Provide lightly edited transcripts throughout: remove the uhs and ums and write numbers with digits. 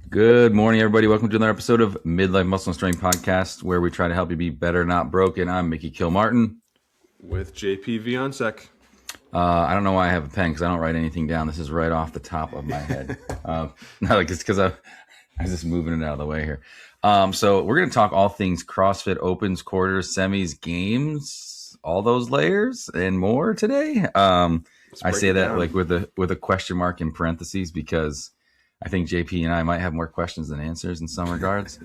Good morning, everybody. Welcome to another episode of Midlife Muscle Strength Podcast, where we try to help you be better, not broken. I'm Mickey Kilmartin. With JP Wioncek. I don't know why I have a pen because I don't write anything down. This is right off the top of my head. No, it's because I was just moving it out of the way here. So we're going to talk all things CrossFit Opens, quarters, semis, games, all those layers and more today. I say that like with a question mark in parentheses because I think JP and I might have more questions than answers in some regards.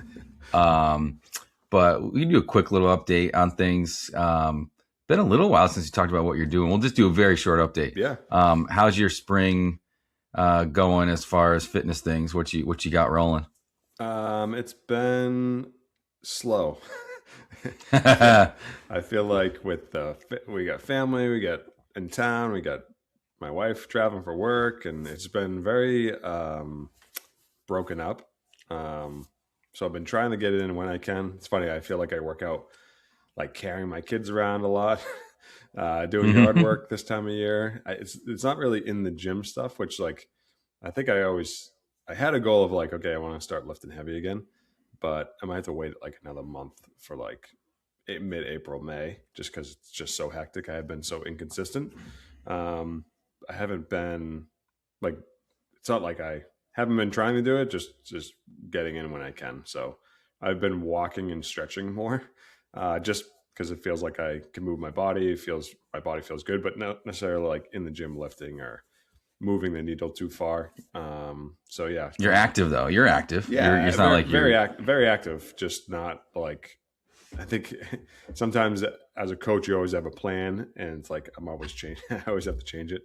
But we can do a quick little update on things. Been a little while since you talked about what you're doing. We'll just do a very short update. Yeah. How's your spring going as far as fitness things? What you got rolling? It's been slow. I feel like with we got family, we got in town, we got my wife traveling for work, and it's been very broken up. So I've been trying to get it in when I can. It's funny. I feel like I work out like carrying my kids around a lot, doing yard work this time of year. It's not really in the gym stuff, which like I think I had a goal of like, okay, I want to start lifting heavy again, but I might have to wait like another month for like mid-April, May, just because it's just so hectic. I have been so inconsistent. I haven't been like, it's not like I haven't been trying to do it, just getting in when I can. So I've been walking and stretching more, just because it feels like I can move my body. My body feels good, but not necessarily like in the gym lifting or moving the needle too far. So yeah, You're active though. You're active. Yeah, it's not like very active. Just not like, I think sometimes as a coach you always have a plan, and it's like I'm always changing. I always have to change it,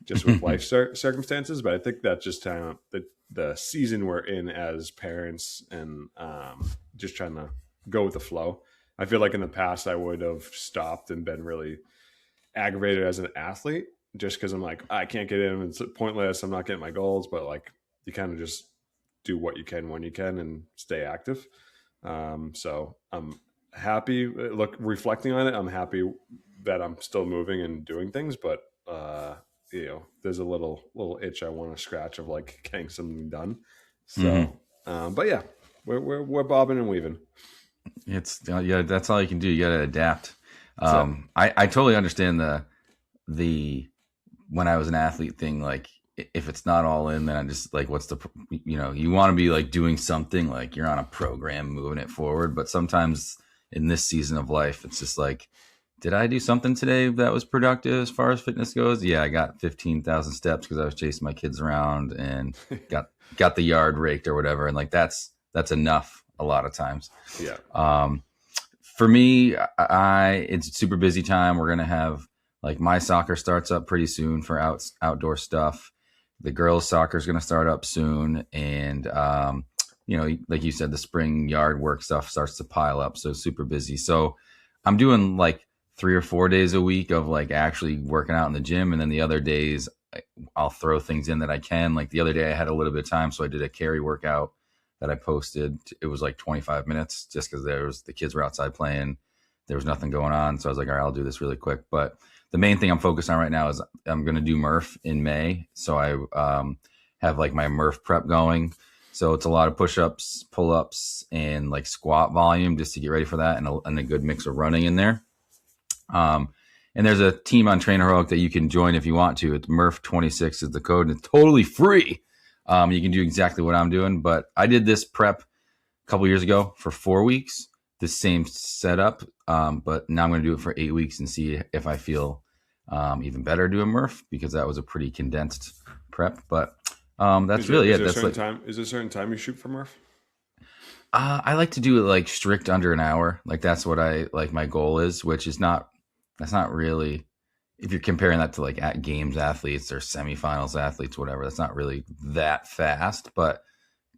just with life circumstances. But I think that's just kind of the season we're in as parents, and just trying to go with the flow. I feel like in the past I would have stopped and been really aggravated as an athlete, just because I'm like, I can't get in, it's pointless, I'm not getting my goals. But like, you kind of just do what you can when you can and stay active. So I'm happy. Reflecting on it, I'm happy that I'm still moving and doing things, but there's a little itch I want to scratch of like getting something done. So, but yeah, we're bobbing and weaving. It's that's all you can do. You got to adapt. I totally understand the when I was an athlete thing. Like if it's not all in, then I'm just like, what's the, you want to be like doing something, like you're on a program moving it forward. But sometimes in this season of life, it's just like, did I do something today that was productive as far as fitness goes? Yeah, I got 15,000 steps because I was chasing my kids around and got the yard raked or whatever. And like, that's enough a lot of times. Yeah. For me, it's super busy time. We're going to have like my soccer starts up pretty soon for outdoor stuff. The girls' soccer is going to start up soon. And, like you said, the spring yard work stuff starts to pile up. So super busy. So I'm doing like 3 or 4 days a week of like actually working out in the gym. And then the other days I'll throw things in that I can. Like the other day I had a little bit of time. So I did a carry workout that I posted. It was like 25 minutes just because the kids were outside playing. There was nothing going on. So I was like, all right, I'll do this really quick. But the main thing I'm focused on right now is I'm going to do Murph in May. So I have like my Murph prep going. So it's a lot of push-ups, pull-ups, and like squat volume just to get ready for that, and a good mix of running in there. And there's a team on Trainer Heroic that you can join if you want to. It's Murph26 is the code, and it's totally free. You can do exactly what I'm doing. But I did this prep a couple years ago for 4 weeks, the same setup. But now I'm going to do it for 8 weeks and see if I feel even better doing Murph, because that was a pretty condensed prep. But that's really it. Is there a certain time you shoot for Murph? I like to do it like strict under an hour. Like that's what my goal is, which is that's not really, if you're comparing that to like at games athletes or semifinals athletes, whatever, that's not really that fast. But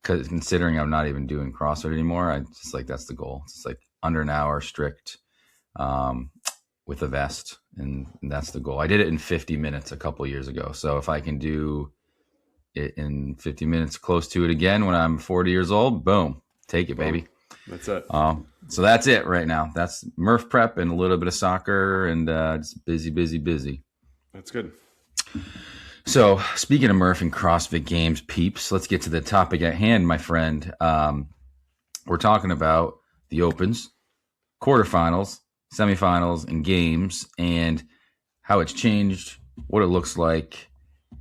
considering I'm not even doing CrossFit anymore, I just like, that's the goal. It's like under an hour strict, with a vest. And that's the goal. I did it in 50 minutes a couple years ago. So if I can do it in 50 minutes, close to it again, when I'm 40 years old, boom, take it, baby. That's it. So that's it right now. That's Murph prep and a little bit of soccer and just busy. That's good. So, speaking of Murph and CrossFit Games peeps, let's get to the topic at hand, my friend. We're talking about the Opens, quarterfinals, semifinals, and games, and how it's changed, what it looks like,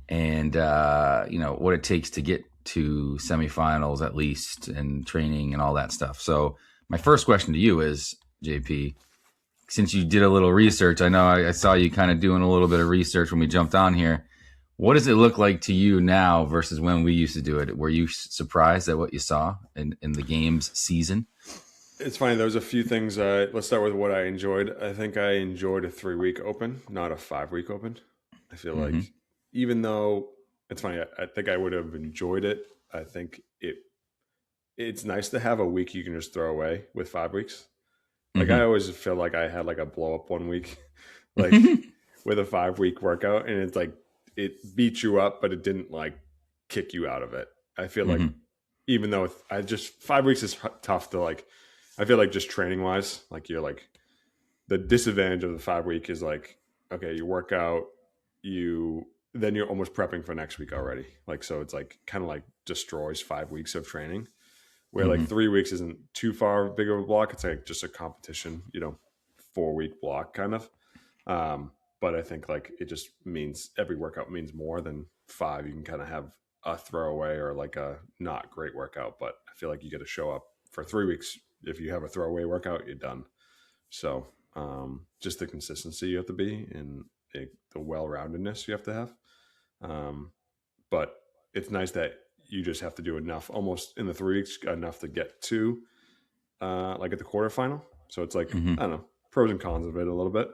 and what it takes to get to semifinals at least, and training and all that stuff. So, my first question to you is, JP, since you did a little research, I know I saw you kind of doing a little bit of research when we jumped on here. What does it look like to you now versus when we used to do it? Were you surprised at what you saw in the games season? It's funny. There was a few things. Let's start with what I enjoyed. I think I enjoyed a 3-week open, not a 5-week open. I feel like Mm-hmm. even though it's funny, I think I would have enjoyed it. I think it's nice to have a week you can just throw away with 5 weeks. Like I Mm-hmm. always feel like I had like a blow up one week, like with a 5-week workout, and it's like it beat you up, but it didn't like kick you out of it. I feel like Mm-hmm. even though I just 5 weeks is tough to like. I feel like just training wise, like you're like the disadvantage of the 5 week is like okay, you work out, then you're almost prepping for next week already. Like so, it's like kind of like destroys 5 weeks of training where like Mm-hmm. 3 weeks isn't too far big of a block. It's like just a competition, 4-week block kind of. But I think like it just means every workout means more than 5. You can kind of have a throwaway or like a not great workout, but I feel like you got to show up for 3 weeks. If you have a throwaway workout, you're done. So just the consistency you have to be and the well-roundedness you have to have. Um, but it's nice that you just have to do enough almost in the 3 weeks, enough to get to like at the quarterfinal. So it's like, Mm-hmm. I don't know, pros and cons of it a little bit.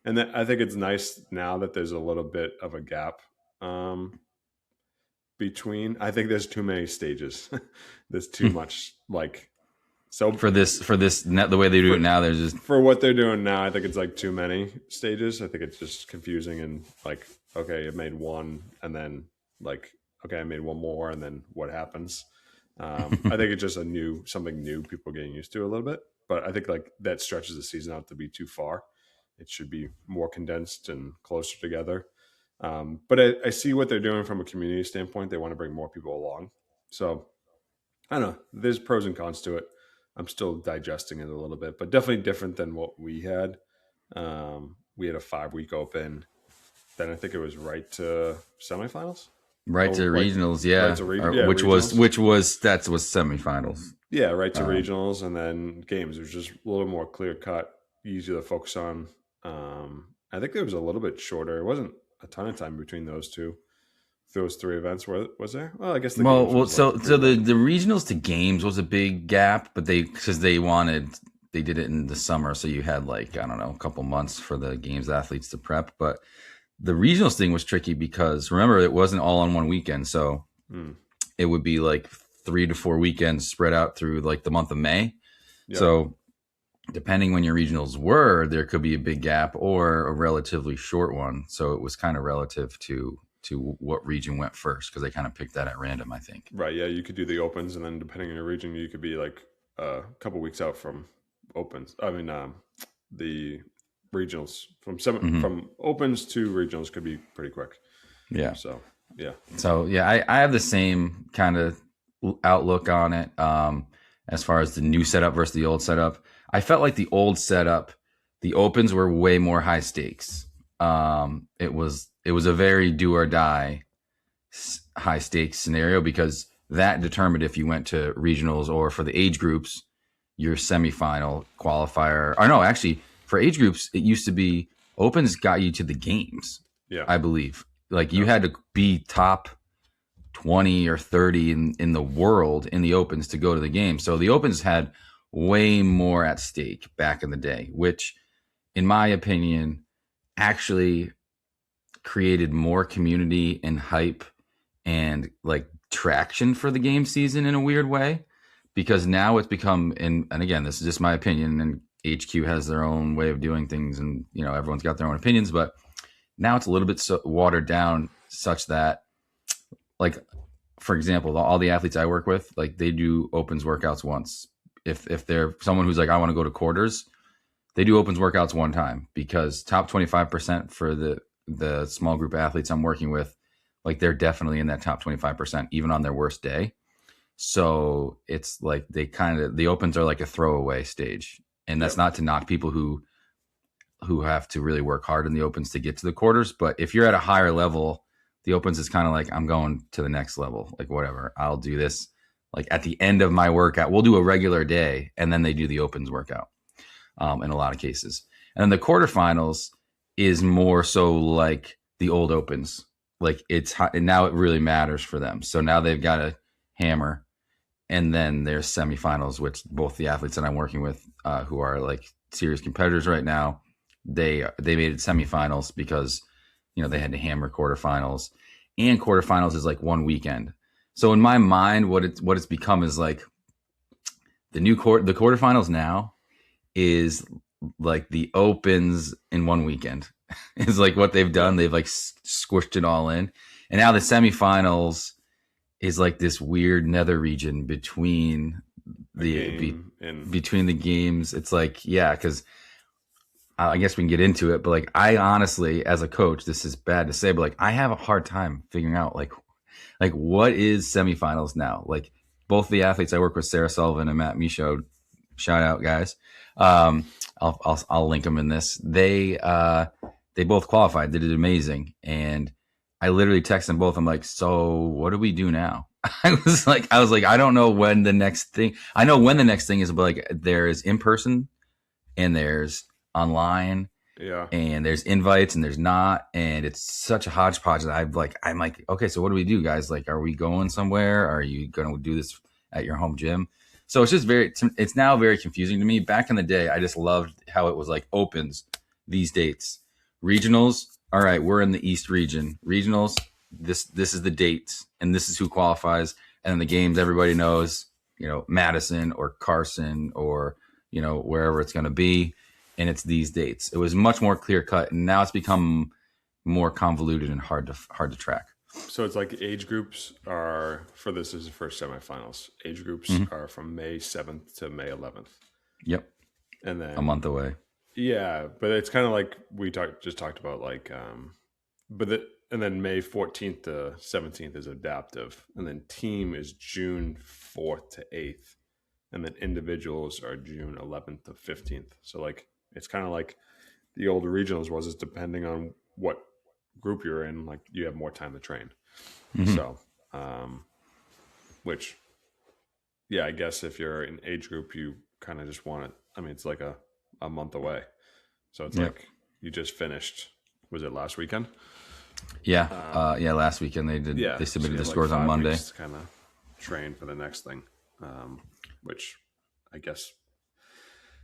And then I think it's nice now that there's a little bit of a gap between. I think there's too many stages. There's too much like so For this net, the way they do for it now, there's just for what they're doing now. I think it's like too many stages. I think it's just confusing and like okay, I made one and then like okay, I made one more and then what happens? I think it's just something new people getting used to a little bit. But I think like that stretches the season out to be too far. It should be more condensed and closer together. But I see what they're doing from a community standpoint. They want to bring more people along. So I don't know. There's pros and cons to it. I'm still digesting it a little bit, but definitely different than what we had. We had a 5-week open. Then I think it was right to semifinals. right Oh, to right, regionals, right yeah, to which was regionals. semifinals. Yeah, right to Um, regionals, and then games. It was just a little more clear cut, easier to focus on. I think there was a little bit shorter. It wasn't a ton of time between those two. Those 3 events was there? Well, I guess the well, games well, was like so pretty the late. the regionals to games was a big gap, but because they did it in the summer, so you had like I don't know a couple months for the games athletes to prep, but the regionals thing was tricky because remember it wasn't all on one weekend, so Mm. it would be like 3 to 4 weekends spread out through like the month of May. Yep. So depending when your regionals were, there could be a big gap or a relatively short one. So it was kind of relative to what region went first because they kind of picked that at random, I think. Right. Yeah, you could do the opens, and then depending on your region, you could be like a couple weeks out from opens. I mean, the regionals Mm-hmm. from opens to regionals could be pretty quick. Yeah. So yeah, So yeah, I have the same kind of outlook on it. As far as the new setup versus the old setup, I felt like the old setup, the opens were way more high stakes. It was a very do or die high stakes scenario because that determined if you went to regionals or for the age groups, your semifinal qualifier. Or no, actually, for age groups, it used to be opens got you to the games, yeah, I believe. Like you yep, had to be top 20 or 30 in the world in the opens to go to the game. So the opens had way more at stake back in the day, which in my opinion actually created more community and hype and like traction for the game season in a weird way because now it's become and again this is just my opinion and HQ has their own way of doing things and everyone's got their own opinions, but now it's a little bit watered down such that like for example all the athletes I work with like they do opens workouts once. If they're someone who's like I want to go to quarters, they do opens workouts one time because top 25% for the small group of athletes I'm working with, like they're definitely in that top 25%, even on their worst day. So it's like the opens are like a throwaway stage. And that's Yep. not to knock people who have to really work hard in the opens to get to the quarters. But if you're at a higher level, the opens is kind of like, I'm going to the next level. Like, whatever, I'll do this. Like at the end of my workout, we'll do a regular day and then they do the opens workout in a lot of cases. And then the quarterfinals is more so like the old opens. Like it's hot, and now it really matters for them. So now they've got to hammer. And then there's semifinals, which both the athletes that I'm working with, who are like serious competitors right now, they made it semifinals because they had to hammer quarterfinals, and quarterfinals is like one weekend. So in my mind, what it's become is like the quarterfinals now is like the opens in one weekend is like what they've done. They've like squished it all in, and now the semifinals is like this weird nether region between between the games. It's like, yeah, because I guess we can get into it, but like I honestly, as a coach, this is bad to say, but like I have a hard time figuring out like what is semifinals now. Like both the athletes I work with, Sarah Sullivan and Matt Michaud, shout out guys. I'll link them in this. They both qualified. They did amazing, and I literally texted them both. I'm like, so what do we do now? I was like, I don't know when the next thing. I know when the next thing is, but like there is in person, and there's online, Yeah. and there's invites, and there's not, and it's such a hodgepodge that I'm like, okay, so what do we do, guys? Like, are we going somewhere? Are you going to do this at your home gym? So it's just it's now very confusing to me. Back in the day, I just loved how it was like opens, these dates, regionals. All right, we're in the East region. Regionals, this is the dates, and this is who qualifies. And then the games, everybody knows, Madison or Carson or, wherever it's going to be. And it's these dates. It was much more clear cut, and now it's become more convoluted and hard to track. So it's like age groups are, for this is the first semifinals. Age groups are from May 7th to May 11th. Yep. And then a month away. Yeah, but it's kind of like we just talked about, like, and then May 14th to 17th is adaptive, and then team is June 4th to 8th, and then individuals are June 11th to 15th. So like it's kind of like the old regionals was, is depending on what group you're in, like you have more time to train. So, which, yeah, I guess if you're in age group, you kind of just want it. I mean, it's like a month away. So it's like you just finished, was it last weekend? Yeah. Last weekend they did. Yeah, they submitted the scores on Monday. To kind of train for the next thing, which I guess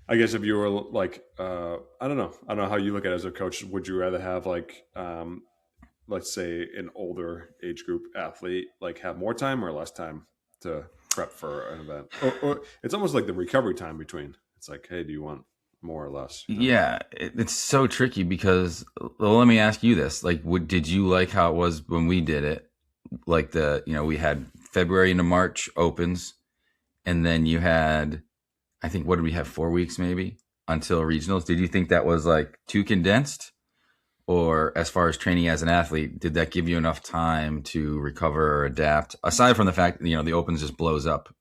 if you were like, I don't know how you look at it as a coach. Would you rather have like, let's say an older age group athlete, like have more time or less time to prep for an event? Or it's almost like the recovery time between. It's like, hey, do you want more or less? Yeah, it's so tricky because, well, let me ask you this. Like, did you like how it was when we did it? Like we had February into March opens, and then you had, I think, what did we have, 4 weeks maybe until regionals? Did you think that was like too condensed? Or as far as training as an athlete, did that give you enough time to recover or adapt? Aside from the fact that, the opens just blows up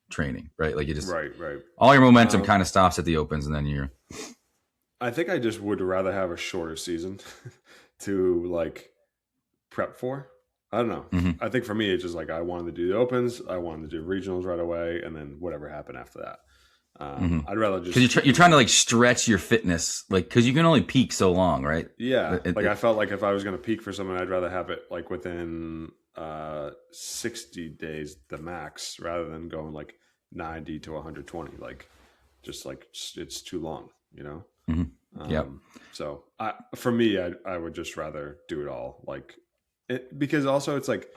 training, right? Like you just, right. All your momentum kind of stops at the opens, and then I think I just would rather have a shorter season to like prep for. I don't know. I think for me, it's just like I wanted to do the opens, I wanted to do regionals right away, and then whatever happened after that. I'd rather just, because you're trying to like stretch your fitness, like because you can only peak so long, right? Yeah, I felt like if I was going to peak for something, I'd rather have it like within 60 days the max, rather than going like 90 to 120. Like, just like it's too long, So for me, I would just rather do it all, like because also it's like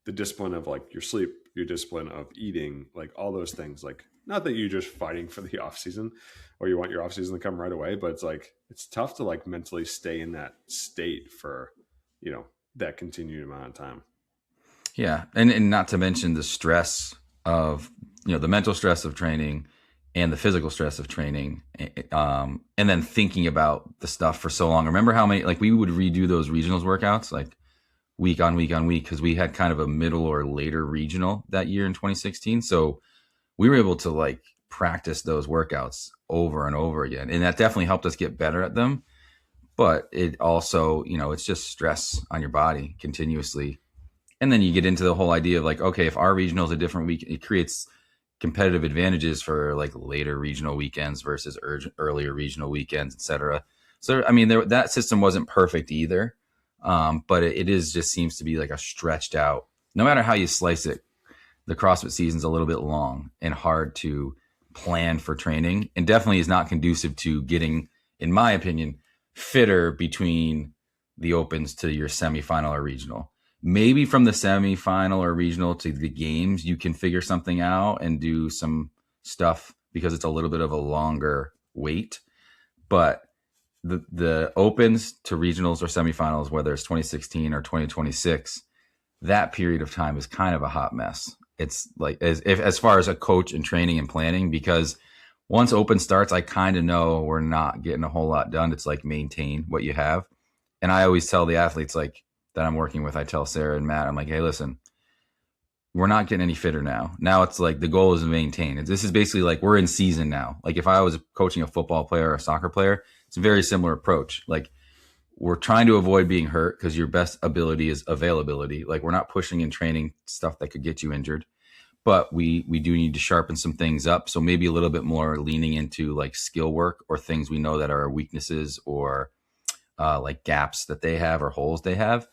the discipline of like your sleep, your discipline of eating, like all those things. Like, not that you're just fighting for the off season or you want your off season to come right away, but it's like, it's tough to like mentally stay in that state for, that continued amount of time. Yeah. And not to mention the stress of, the mental stress of training and the physical stress of training. And then thinking about the stuff for so long. Remember how many, like we would redo those regionals workouts like week on week on week because we had kind of a middle or later regional that year in 2016. So we were able to like practice those workouts over and over again. And that definitely helped us get better at them. But it also, it's just stress on your body continuously. And then you get into the whole idea of like, okay, if our regional is a different week, it creates competitive advantages for like later regional weekends versus earlier regional weekends, et cetera. So, I mean, that system wasn't perfect either. But it is just seems to be like a stretched out, no matter how you slice it, the CrossFit season's a little bit long and hard to plan for training, and definitely is not conducive to getting, in my opinion, fitter between the opens to your semifinal or regional. Maybe from the semifinal or regional to the games, you can figure something out and do some stuff because it's a little bit of a longer wait. But the opens to regionals or semifinals, whether it's 2016 or 2026, that period of time is kind of a hot mess. It's like as far as a coach and training and planning, because once open starts, I kind of know we're not getting a whole lot done. It's like maintain what you have. And I always tell the athletes like that I'm working with, I tell Sarah and Matt, I'm like, hey, listen, we're not getting any fitter now. Now it's like the goal is to maintain. This is basically like we're in season now. Like if I was coaching a football player or a soccer player, it's a very similar approach. Like we're trying to avoid being hurt because your best ability is availability. Like we're not pushing and training stuff that could get you injured, but we do need to sharpen some things up. So maybe a little bit more leaning into like skill work or things we know that are weaknesses or like gaps that they have or holes they have.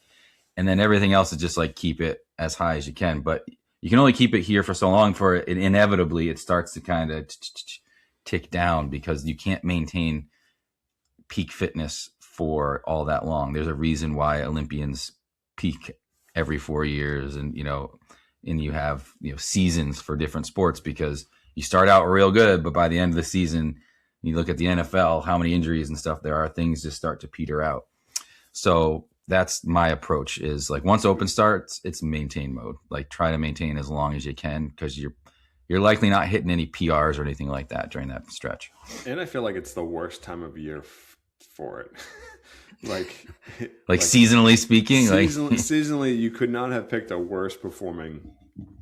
And then everything else is just like keep it as high as you can. But you can only keep it here for so long for it. Inevitably, it starts to kind of tick down because you can't maintain peak fitness for all that long. There's a reason why Olympians peak every 4 years, and you have seasons for different sports because you start out real good, but by the end of the season, you look at the NFL, how many injuries and stuff there are, things just start to peter out. So that's my approach is like once open starts, it's maintain mode. Like try to maintain as long as you can because you're likely not hitting any PRs or anything like that during that stretch. And I feel like it's the worst time of year for it. like seasonally speaking, seasonally, you could not have picked a worse performing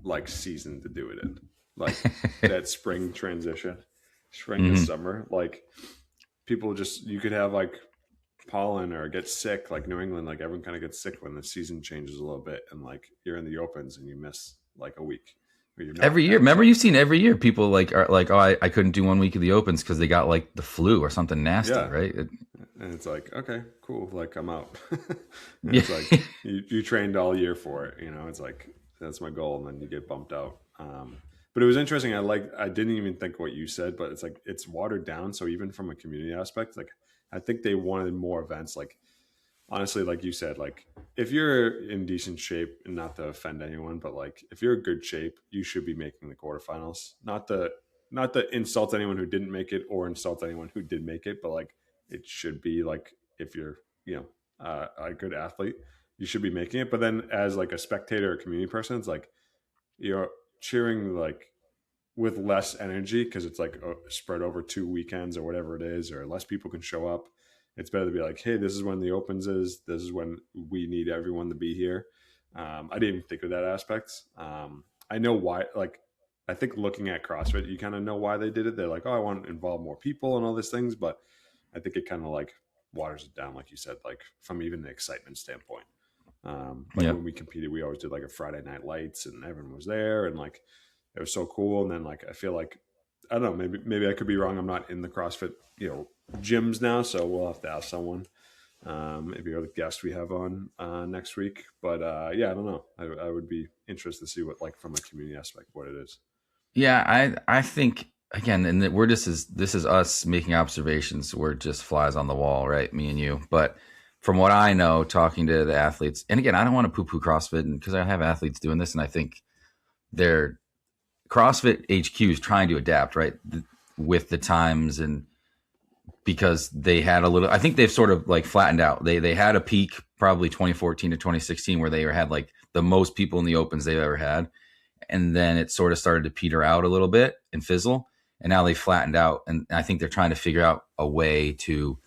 like season to do it in. Like that spring transition, spring to summer. Like people you could have like pollen or get sick. Like New England, like everyone kind of gets sick when the season changes a little bit, and like you're in the opens and you miss like a week. Every year, remember you've seen every year people like are like, oh, I couldn't do 1 week of the opens because they got like the flu or something nasty, right? And it's like, okay, cool. Like I'm out. It's like you trained all year for it. It's like that's my goal, and then you get bumped out. But it was interesting. I didn't even think what you said, but it's like it's watered down. So even from a community aspect, like I think they wanted more events. Like honestly, like you said, like if you're in decent shape, and not to offend anyone, but like if you're in good shape, you should be making the quarterfinals. Not to insult anyone who didn't make it or insult anyone who did make it, but like it should be like if you're a good athlete, you should be making it. But then as like a spectator or community person, it's like you're cheering like with less energy because it's like spread over 2 weekends or whatever it is, or less people can show up. It's better to be like, hey, this is when the opens is. This is when we need everyone to be here. I didn't even think of that aspect. I know why. Like, I think looking at CrossFit, you kind of know why they did it. They're like, oh, I want to involve more people and all these things. But I think it kind of like waters it down, like you said, like from even the excitement standpoint. When we competed, we always did like a Friday night lights, and everyone was there, and like it was so cool. And then like I feel like I don't know, maybe I could be wrong. I'm not in the CrossFit gyms now, so we'll have to ask someone. Maybe you're the guest we have on next week. But I don't know. I would be interested to see what like from a community aspect what it is. Yeah, I think again, and this is us making observations. We're just flies on the wall, right? Me and you. But from what I know, talking to the athletes, and again, I don't want to poo-poo CrossFit because I have athletes doing this, and I think they're CrossFit HQ is trying to adapt, right, with the times, and because they had a little, I think they've sort of like flattened out. They had a peak probably 2014 to 2016 where they had like the most people in the opens they've ever had, and then it sort of started to peter out a little bit and fizzle, and now they flattened out, and I think they're trying to figure out a way to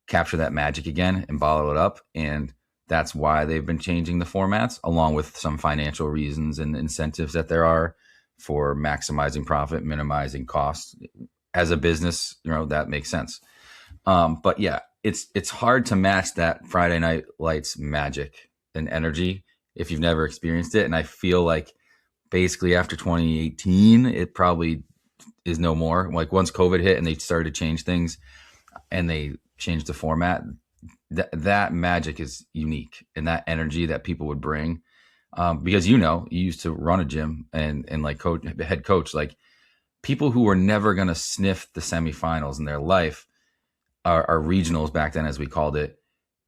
capture that magic again and bottle it up. And That's why they've been changing the formats, along with some financial reasons and incentives that there are for maximizing profit, minimizing costs. As a business, that makes sense. But yeah, it's hard to match that Friday Night Lights magic and energy if you've never experienced it. And I feel like basically after 2018, it probably is no more. Like once COVID hit and they started to change things and they changed the format, that magic is unique, and that energy that people would bring. Because you used to run a gym and like head coach, like people who were never going to sniff the semifinals in their life, our regionals back then, as we called it,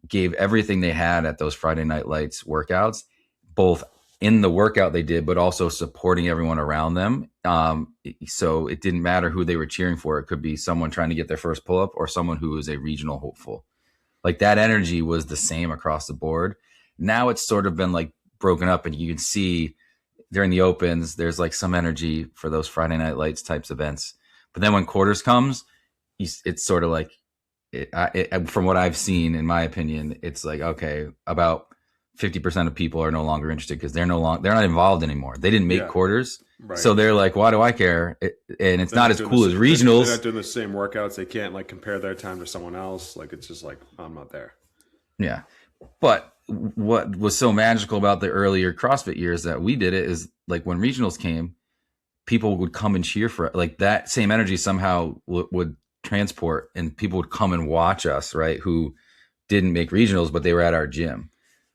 gave everything they had at those Friday Night Lights workouts, both in the workout they did, but also supporting everyone around them. So it didn't matter who they were cheering for. It could be someone trying to get their first pull up or someone who was a regional hopeful. Like that energy was the same across the board. Now it's sort of been like broken up, and you can see during the opens, there's like some energy for those Friday Night Lights types events. But then when quarters comes, it's sort of like, from what I've seen, in my opinion, it's like, okay, about 50% of people are no longer interested because they're not involved anymore. They didn't make quarters. Right. So they're like, why do I care? And it's not as cool as regionals. They're not doing the same workouts. They can't like compare their time to someone else. Like, it's just like, I'm not there. Yeah. But what was so magical about the earlier CrossFit years that we did it is like when regionals came, people would come and cheer for it. Like that same energy somehow would transport, and people would come and watch us, right, who didn't make regionals, but they were at our gym.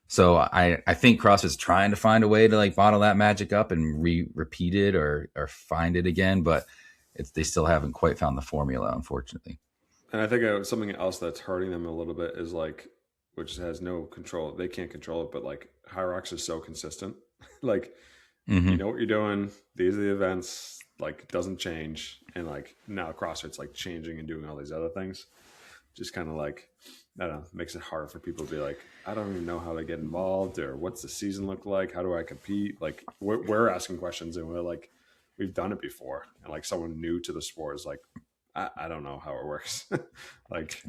So I think CrossFit's trying to find a way to like bottle that magic up and repeat it or find it again, but they still haven't quite found the formula, unfortunately. And I think something else that's hurting them a little bit is like, which has no control. They can't control it, but like High Rocks is so consistent. Like, you know what you're doing. These are the events. Like, it doesn't change. And like now CrossFit's like changing and doing all these other things. Just kind of like, I don't know, makes it hard for people to be like, I don't even know how to get involved, or what's the season look like? How do I compete? Like we're asking questions, and we're like, we've done it before. And like someone new to the sport is like, I don't know how it works. Like,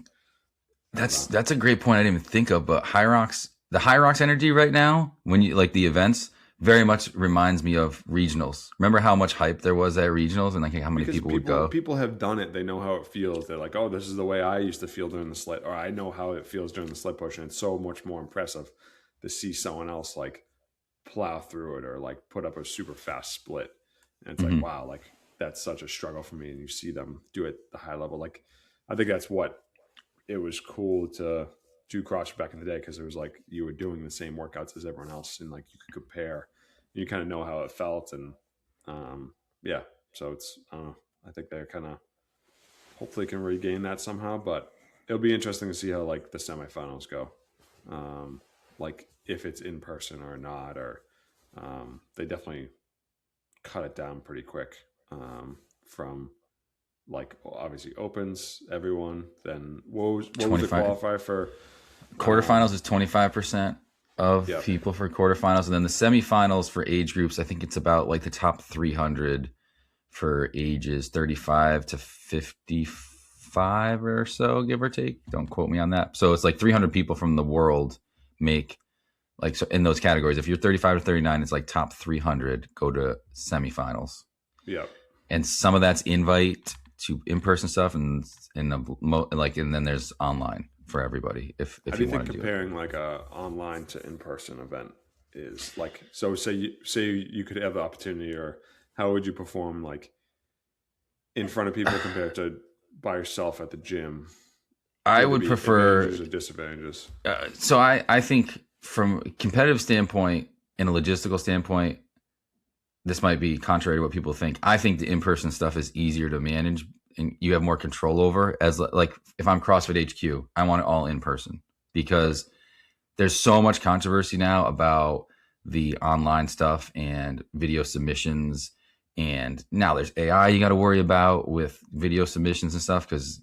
that's a great point I didn't even think of, but the High Rocks energy right now, when you like the events, very much reminds me of regionals. Remember how much hype there was at regionals and like how many people would go? People have done it. They know how it feels. They're like, oh, this is the way I used to feel during the sled, or I know how it feels during the sled push. And it's so much more impressive to see someone else like plow through it or like put up a super fast split. And it's like, wow, like that's such a struggle for me. And you see them do it at the high level. Like, I think that's what it was cool to do CrossFit back in the day, because it was like you were doing the same workouts as everyone else, and like you could compare. You kind of know how it felt, and yeah. So it's I think they're kind of hopefully can regain that somehow, but it'll be interesting to see how like the semifinals go, like if it's in person or not, or they definitely cut it down pretty quick from. Like obviously opens everyone. Then what was the qualifier for? Quarterfinals is 25% of people for quarterfinals, and then the semifinals for age groups, I think it's about like the top 300 for ages 35 to 55 or so, give or take. Don't quote me on that. So it's like 300 people from the world make like, so in those categories. If you're 35 to 39, it's like top 300 go to semifinals. Yeah, and some of that's invite to in-person stuff, and then there's online for everybody. If how do you think comparing like a online to in-person event is like? So say you could have the opportunity, or how would you perform like in front of people compared to by yourself at the gym? I would prefer advantages or disadvantages. So I think from a competitive standpoint and a logistical standpoint, this might be contrary to what people think. I think the in-person stuff is easier to manage and you have more control over. As like, if I'm CrossFit HQ, I want it all in person, because there's so much controversy now about the online stuff and video submissions. And now there's AI you got to worry about with video submissions and stuff, because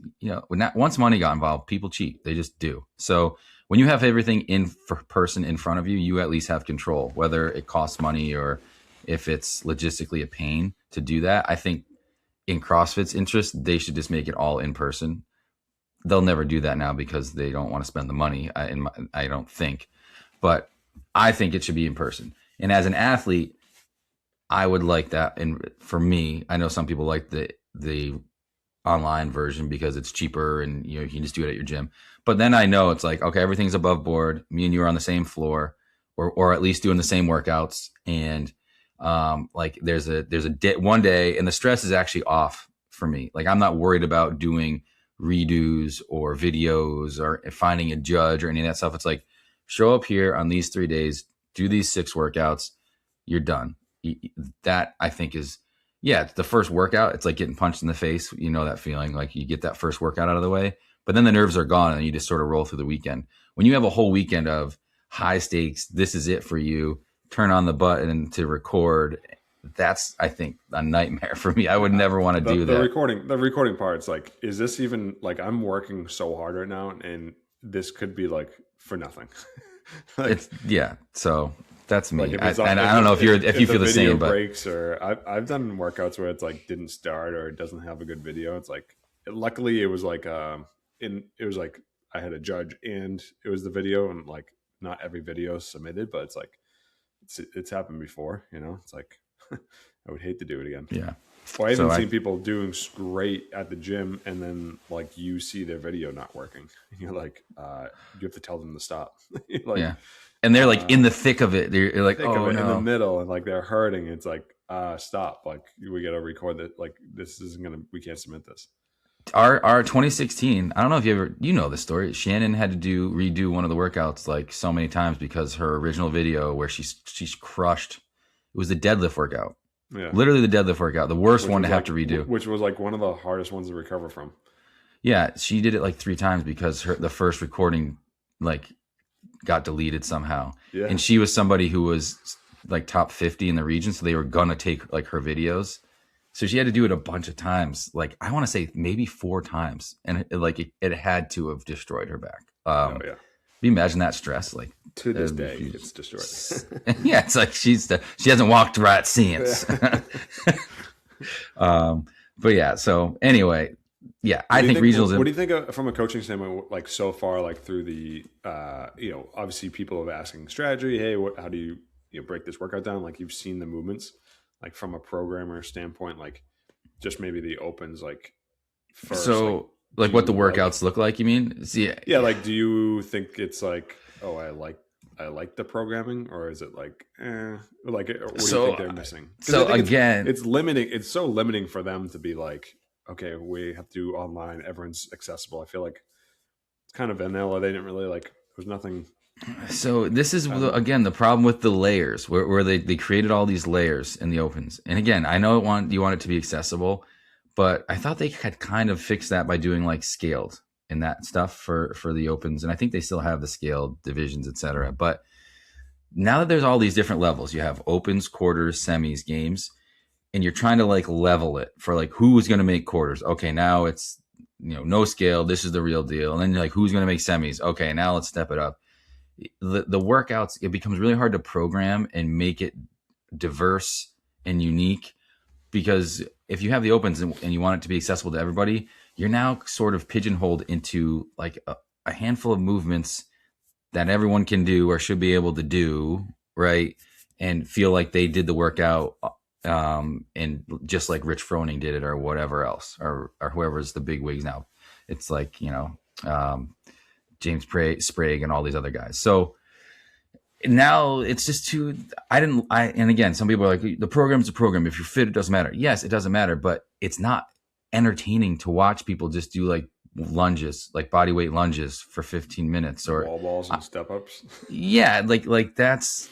once money got involved, people cheat. They just do. So when you have everything in person in front of you, you at least have control, whether it costs money or if it's logistically a pain to do that. I think in CrossFit's interest, they should just make it all in person. They'll never do that now because they don't want to spend the money. I don't think. but I think it should be in person. And as an athlete, I would like that. And for me, I know some people like the online version because it's cheaper and you can just do it at your gym. But then I know it's like, okay, everything's above board. Me and you are on the same floor, or at least doing the same workouts. And like there's one day, and the stress is actually off for me. Like I'm not worried about doing redos or videos or finding a judge or any of that stuff. It's like show up here on these 3 days, do these 6 workouts, you're done. That I think is, yeah, the first workout, it's like getting punched in the face. That feeling, like you get that first workout out of the way, but then the nerves are gone and you just sort of roll through the weekend. When you have a whole weekend of high stakes, this is it for you, turn on the button to record. That's, I think, a nightmare for me. I would never want to do that. The recording part, it's like, is this even like, I'm working so hard right now and this could be like for nothing. Like, so that's me. Like and I don't know if you feel the same, but breaks, or I've done workouts where it's like didn't start or it doesn't have a good video. It's like, luckily it was like it was like I had a judge and it was the video, and like not every video is submitted, but it's like it's happened before. It's like I would hate to do it again. Yeah. Well, I've even seen people doing great at the gym, and then like you see their video not working, and you're like, you have to tell them to stop. Like, yeah. And they're like in the thick of it. They're like, oh, no. In the middle, and like they're hurting. It's like, stop. Like we got to record that. Like this isn't we can't submit this. Our 2016. I don't know if you know the story. Shannon had to redo one of the workouts like so many times because her original video where she's crushed. It was the deadlift workout. Yeah. Literally the deadlift workout, the worst one to have to redo. Which was like one of the hardest ones to recover from. Yeah, she did it like 3 times because the first recording like got deleted somehow. Yeah. And she was somebody who was like top 50 in the region, so they were gonna take like her videos. So she had to do it a bunch of times. Like I want to say maybe 4 times, and it had to have destroyed her back. Oh yeah. You imagine that stress, like to this day, it's destroyed. Yeah, it's like she hasn't walked right since. But yeah, so anyway, yeah, I think regionals. What do you think from a coaching standpoint? Like so far, like through the, obviously people have asking strategy. Hey, how do you break this workout down? Like you've seen the movements, like from a programmer standpoint, like just maybe the opens, like first. So. Like what the workouts look like, you mean? Yeah. Like, do you think it's like, oh, I like the programming, or is it like, like, or what do you think they're missing? So again, it's limiting. It's so limiting for them to be like, okay, we have to do online. Everyone's accessible. I feel like it's kind of vanilla. They didn't really like. There's nothing. So this is again the problem with the layers, where they created all these layers in the opens. And again, I know you want it to be accessible. But I thought they had kind of fixed that by doing like scaled and that stuff for the opens. And I think they still have the scaled divisions, et cetera. But now that there's all these different levels, you have opens, quarters, semis, games, and you're trying to like level it for like who's going to make quarters. Okay, now it's, no scale. This is the real deal. And then you're like, who's going to make semis? Okay, now let's step it up. The workouts, it becomes really hard to program and make it diverse and unique. Because if you have the opens and you want it to be accessible to everybody, you're now sort of pigeonholed into like a handful of movements that everyone can do or should be able to do, right? And feel like they did the workout, and just like Rich Froning did it or whatever else, or whoever's the big wigs now. It's like, James Sprague and all these other guys. So now it's just too, and again, some people are like, the program's a program. If you're fit, it doesn't matter. Yes, it doesn't matter, but it's not entertaining to watch people just do like lunges, like body weight lunges for 15 minutes or wall balls and step ups. Yeah. Like that's,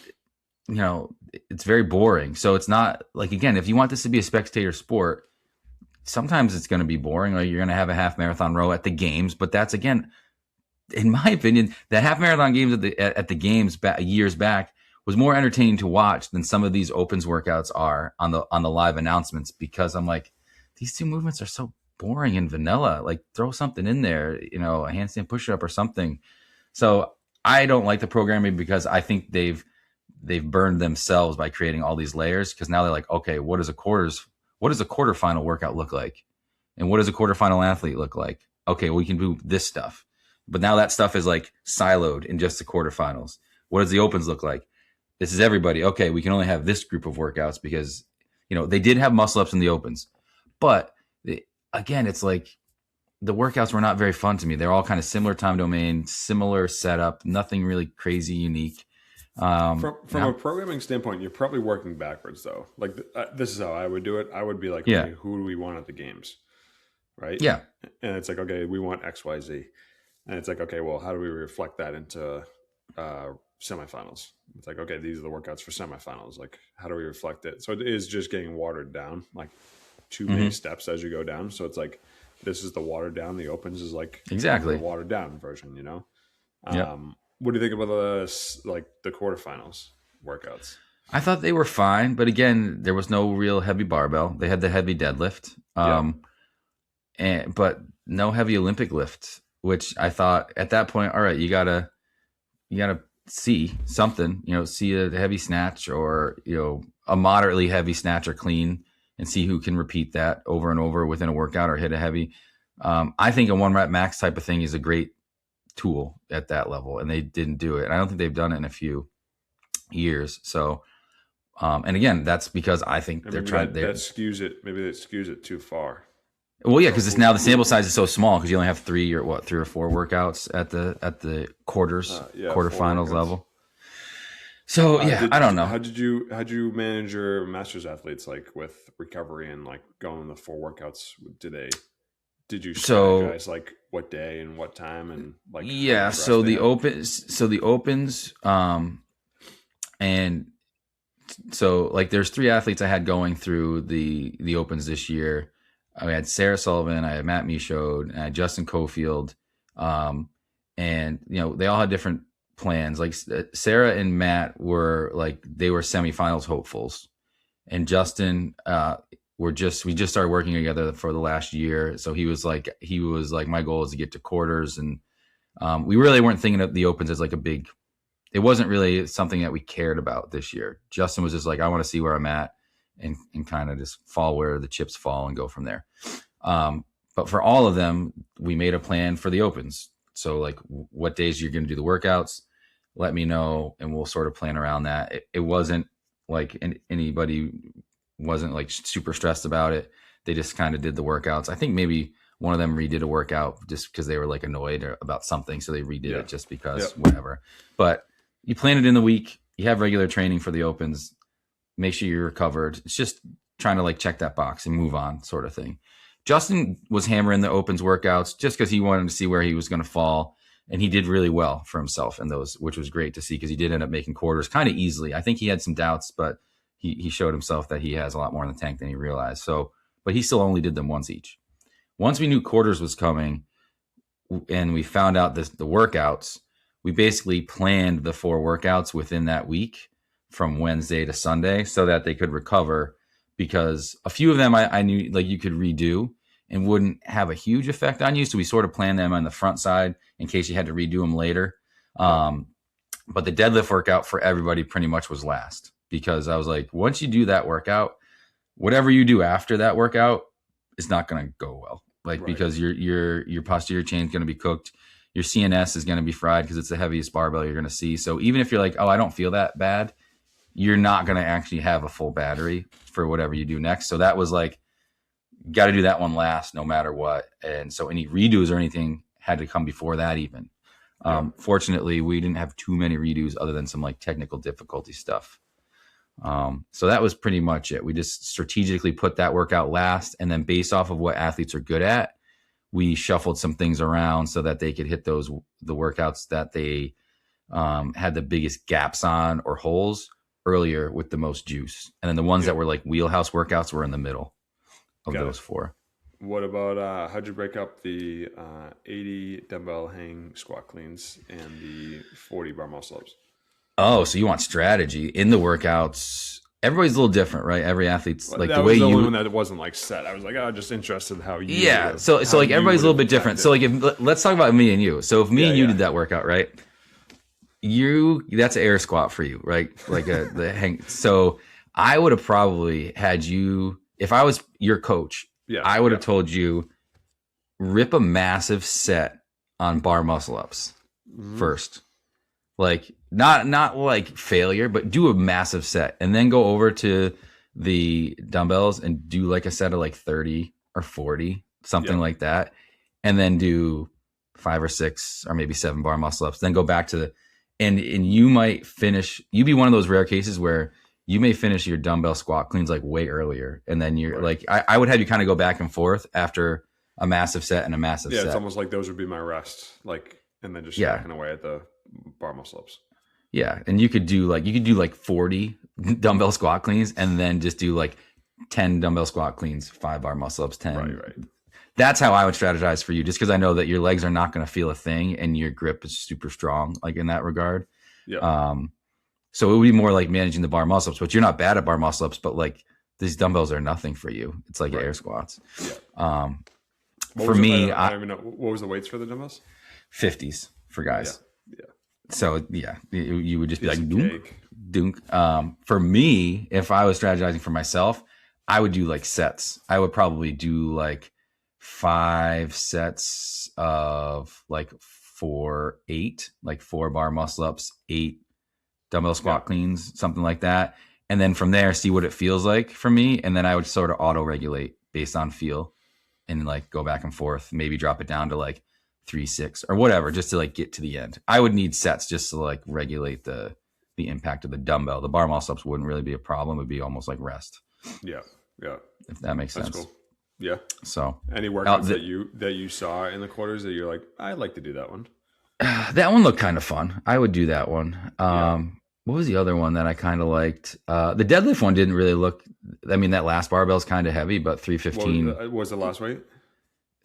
it's very boring. So it's not like, again, if you want this to be a spectator sport, sometimes it's going to be boring, or you're going to have a half marathon row at the games, but that's, again, in my opinion, the half marathon games at the games years back was more entertaining to watch than some of these opens workouts are on the live announcements, because I'm like, these 2 movements are so boring and vanilla. Like throw something in there, a handstand push-up or something. So I don't like the programming because I think they've burned themselves by creating all these layers, because now they're like, okay, what does a quarterfinal workout look like? And what does a quarterfinal athlete look like? Okay, we can do this stuff. But now that stuff is like siloed in just the quarterfinals. What does the opens look like? This is everybody. Okay, we can only have this group of workouts because, they did have muscle ups in the opens. But again, it's like the workouts were not very fun to me. They're all kind of similar time domain, similar setup, nothing really crazy unique. From a programming standpoint, you're probably working backwards though. Like this is how I would do it. I would be like, okay, who do we want at the games, right? Yeah, and it's like, okay, we want X, Y, Z, and it's like, okay, well, how do we reflect that into semifinals? It's like, okay, these are the workouts for semifinals. Like, how do we reflect it? So it is just getting watered down, like too many steps as you go down. So it's like, this is the watered down. The opens is like exactly the watered down version, Yep. What do you think about the quarterfinals workouts? I thought they were fine, but again, there was no real heavy barbell. They had the heavy deadlift, but no heavy Olympic lift, which I thought at that point, all right, you gotta see something, see a heavy snatch or a moderately heavy snatch or clean, and see who can repeat that over and over within a workout or hit a heavy. I think a 1 rep max type of thing is a great tool at that level, and they didn't do it. I don't think they've done it in a few years. So, and again, that's because I think they're trying. That skews it. Maybe that skews it too far. Well, yeah, because it's now the sample size is so small because you only have three or 4 workouts at the quarterfinals level. So I don't know. How did you manage your masters athletes like with recovery and like going the 4 workouts? Did you strategize like what day and what time and like so the opens and so like there's 3 athletes I had going through the opens this year. I had Sarah Sullivan, I had Matt Michaud, I had Justin Cofield, and they all had different plans. Like Sarah and Matt were like they were semifinals hopefuls, and Justin we just started working together for the last year. So he was like my goal is to get to quarters, and we really weren't thinking of the opens as like a big. It wasn't really something that we cared about this year. Justin was just like, I want to see where I'm at and kind of just fall where the chips fall and go from there. But for all of them, we made a plan for the opens. So like what days you're going to do the workouts, let me know, and we'll sort of plan around that. It wasn't like anybody wasn't like super stressed about it. They just kind of did the workouts. I think maybe one of them redid a workout just because they were like annoyed about something. So they redid it just because whatever. But you plan it in the week. You have regular training for the opens. Make sure you're recovered. It's just trying to like check that box and move on sort of thing. Justin was hammering the opens workouts just because he wanted to see where he was going to fall. And he did really well for himself in those, which was great to see because he did end up making quarters kind of easily. I think he had some doubts, but he showed himself that he has a lot more in the tank than he realized. So, but he still only did them once each. Once we knew quarters was coming and we found out the workouts, we basically planned the 4 workouts within that week from Wednesday to Sunday so that they could recover, because a few of them I knew like you could redo and wouldn't have a huge effect on you. So we sort of planned them on the front side in case you had to redo them later. But the deadlift workout for everybody pretty much was last, because I was like, once you do that workout, whatever you do after that workout is not going to go well. Like, because your posterior chain is going to be cooked. Your CNS is going to be fried because it's the heaviest barbell you're going to see. So even if you're like, oh, I don't feel that bad, you're not going to actually have a full battery for whatever you do next. So that was like, got to do that one last no matter what. And so any redos or anything had to come before that even. Fortunately, we didn't have too many redos other than some like technical difficulty stuff. So that was pretty much it. We just strategically put that workout last, and then based off of what athletes are good at, we shuffled some things around so that they could hit the workouts that they had the biggest gaps on or holes earlier with the most juice. And then the ones that were like wheelhouse workouts were in the middle of those 4. What about how'd you break up the 80 dumbbell hang squat cleans and the 40 bar muscle ups? Oh, so you want strategy in the workouts. Everybody's a little different, right? Every athlete's like that the way was the you. one that wasn't like set. I was like, oh, just interested in how you. Yeah. So like everybody's a little bit different. So like let's talk about me and you. So if me and you did that workout, right? That's an air squat for you, right? Like the hang. So I would have probably had you, if I was your coach, I would have told you, rip a massive set on bar muscle ups first. Like not like failure, but do a massive set and then go over to the dumbbells and do like a set of like 30 or 40, something Yeah. like that. And then do 5 or 6 or maybe 7 bar muscle ups. Then go back to the, and you might finish, you'd be one of those rare cases where you may finish your dumbbell squat cleans like way earlier. And then you're Right. like, I would have you kind of go back and forth after a massive set and a massive Yeah, set. it's almost like those would be my rest, like, and then just Yeah. hacking away at the bar muscle ups. Yeah, and you could do like 40 dumbbell squat cleans, and then just do like 10 dumbbell squat cleans, 5 bar muscle ups, 10. Right. That's how I would strategize for you, just because I know that your legs are not going to feel a thing, and your grip is super strong, like in that regard. Yeah. So it would be more like managing the bar muscle ups, but you're not bad at bar muscle ups, but like these dumbbells are nothing for you. It's like air squats. Yeah. For me, I don't even know what was the weights for the dumbbells. 50s for guys. Yeah. So yeah, you would just be Piece like of dunk, cake. dunk. For me, if I was strategizing for myself, I would do like sets. I would probably do like 5 sets of like 4-8, like 4 bar muscle ups, 8 dumbbell squat cleans, something like that. And then from there, see what it feels like for me. And then I would sort of auto regulate based on feel and like go back and forth, maybe drop it down to like 3-6 or whatever, just to like get to the end. I would need sets just to like regulate the impact of the dumbbell. The bar muscle ups wouldn't really be a problem. It would be almost like rest. Yeah. If that makes sense. That's cool. Yeah. So any workouts that you saw in the quarters that you're like, I'd like to do that one? That one looked kind of fun. I would do that one. What was the other one that I kind of liked? The deadlift one didn't really look. I mean, that last barbell is kind of heavy, but 315. What was the last weight?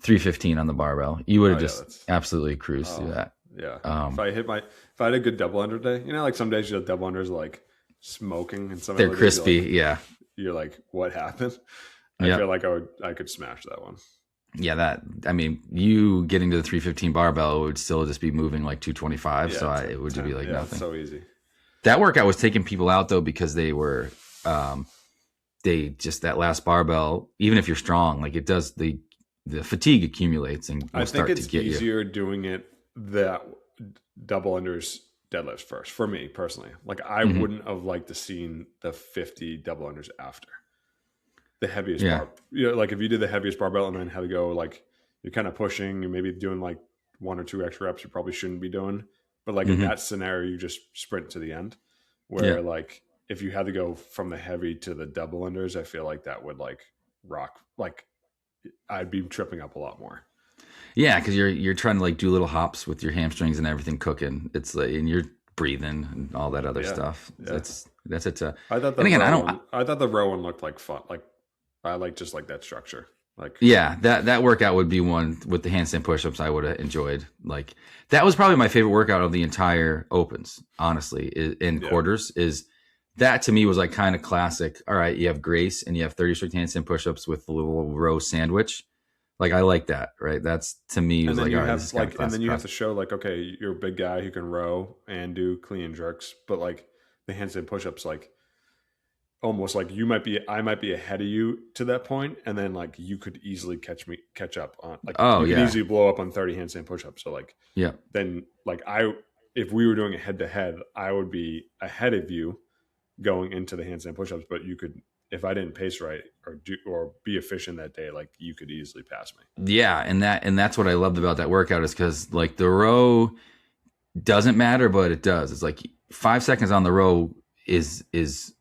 315 on the barbell. You would have just absolutely cruised through that. Yeah. If I had a good double under day, like some days your double unders like smoking and some they're crispy. Like, you're like, what happened? I feel like I could smash that one. Yeah, you getting to the 315 barbell would still just be moving like 225. Yeah, so it would just be like nothing. It's so easy. That workout was taking people out though, because they were, that last barbell, even if you're strong, like it does, the fatigue accumulates and I think it's easier doing it that double unders deadlifts first for me personally. Like I wouldn't have liked to seen the 50 double unders after the heaviest bar. Like if you did the heaviest barbell and then had to go like you're kind of pushing, you're maybe doing like 1 or 2 extra reps you probably shouldn't be doing. But like in that scenario, you just sprint to the end. Where like if you had to go from the heavy to the double unders, I feel like that would like rock. Like I'd be tripping up a lot more. Yeah, because you're trying to like do little hops with your hamstrings and everything cooking. It's like, and you're breathing and all that other stuff. Yeah. That's it. I thought the row one looked like fun. Like I like just like that structure. Like that workout would be one with the handstand push-ups I would have enjoyed. Like that was probably my favorite workout of the entire opens, honestly, in quarters. Is that to me was like kind of classic. All right, you have Grace and you have 30 strict handstand push-ups with the little row sandwich. Like I like that, right? That's to me was like, all right, and then you have to show like, okay, you're a big guy who can row and do clean and jerks, but like the handstand push-ups, like almost like I might be ahead of you to that point, and then like you could easily catch up on like you could easily blow up on 30 handstand push-ups. So like then like if we were doing it head to head, I would be ahead of you going into the handstand push-ups, but you could, if I didn't pace right or be efficient that day, like you could easily pass me. Yeah, and that's what I loved about that workout is because like the row doesn't matter, but it does. It's like 5 seconds on the row is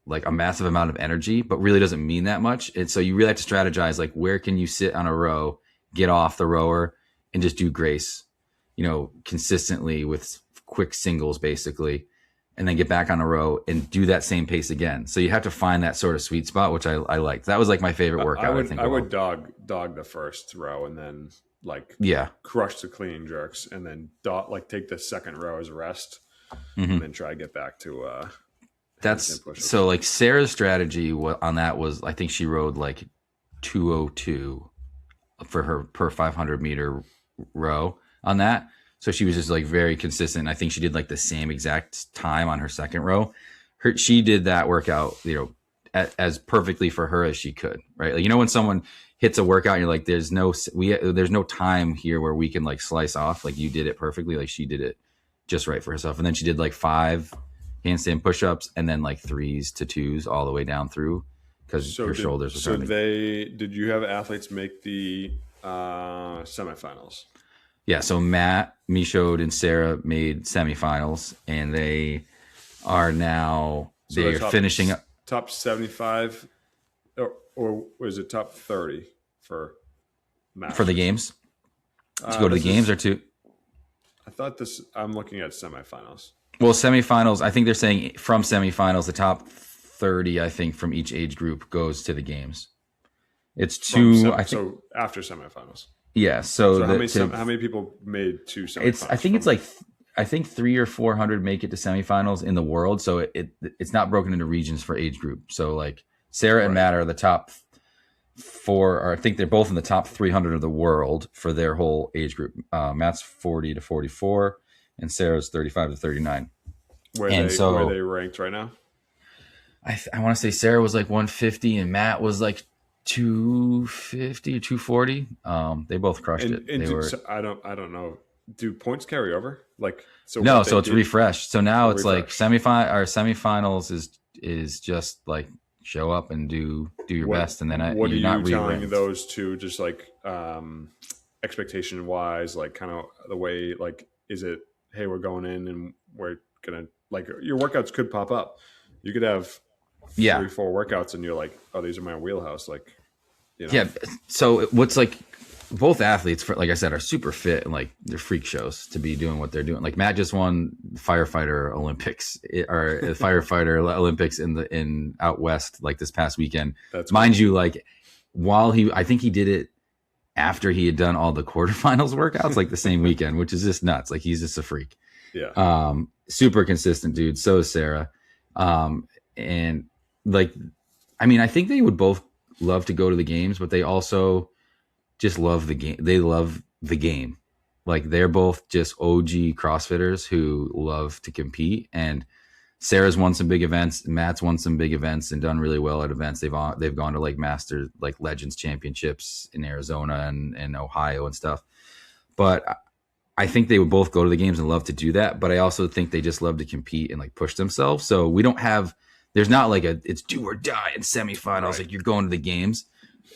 like a massive amount of energy, but really doesn't mean that much. And so you really have to strategize like where can you sit on a row, get off the rower, and just do Grace, consistently with quick singles basically, and then get back on a row and do that same pace again. So you have to find that sort of sweet spot, which I liked. That was like my favorite workout. I would dog the first row and then like crush the clean jerks and then take the second row as a rest and then try to get back to that's so like Sarah's strategy on that was, I think she rode like 202 for her per 500 meter row on that. So she was just like very consistent. I think she did like the same exact time on her second row. She did that workout, as perfectly for her as she could, right? Like, when someone hits a workout and you're like, there's no time here where we can like slice off. Like you did it perfectly. Like she did it just right for herself. And then she did like 5 handstand push-ups and then like 3s to 2s all the way down through because her shoulders were starting. Did you have athletes make the semifinals? Yeah, so Matt, Michaud, and Sarah made semifinals, and they are now they're finishing up top 75, or was it top 30 for Masters? For the games. To go to the games or to? I thought this. I'm looking at semifinals. Well, semifinals. I think they're saying from semifinals, the top 30, I think, from each age group goes to the games. It's two. I think so. After semifinals. Yeah. So how many people made 2 semifinals? I think it's like 300 or 400 make it to semifinals in the world. So it's not broken into regions for age group. So like Sarah and Matt are the top 4, or I think they're both in the top 300 of the world for their whole age group. Matt's 40 to 44, and Sarah's 35 to 39. Where are they ranked right now? I want to say Sarah was like 150 and Matt was like 250 or 240. They both crushed it. So I don't know. Do points carry over? Like no, so it's refreshed. So now it's like semifinals is just like show up and do your best, and then what are you telling those two? Just like expectation wise, like kind of the way, like, is it, hey, we're going in and we're gonna, like, your workouts could pop up. You could have 3 or 4 workouts and you're like, oh, these are my wheelhouse, like, you know. Yeah. So what's like, both athletes, like I said, are super fit and like they're freak shows to be doing what they're doing. Like Matt just won firefighter Olympics or firefighter Olympics in out west like this past weekend. That's mind cool. You, like I think he did it after he had done all the quarterfinals workouts like the same weekend, which is just nuts. Like he's just a freak. Yeah. Super consistent dude. So is Sarah. And like, I mean, I think they would both love to go to the games, but they also just love the game. They love the game. Like they're both just OG CrossFitters who love to compete. And Sarah's won some big events. Matt's won some big events and done really well at events. They've gone to like Masters, like Legends Championships in Arizona and Ohio and stuff. But I think they would both go to the games and love to do that. But I also think they just love to compete and like push themselves. So we don't have, there's not like it's do or die in semifinals. Right. Like you're going to the games.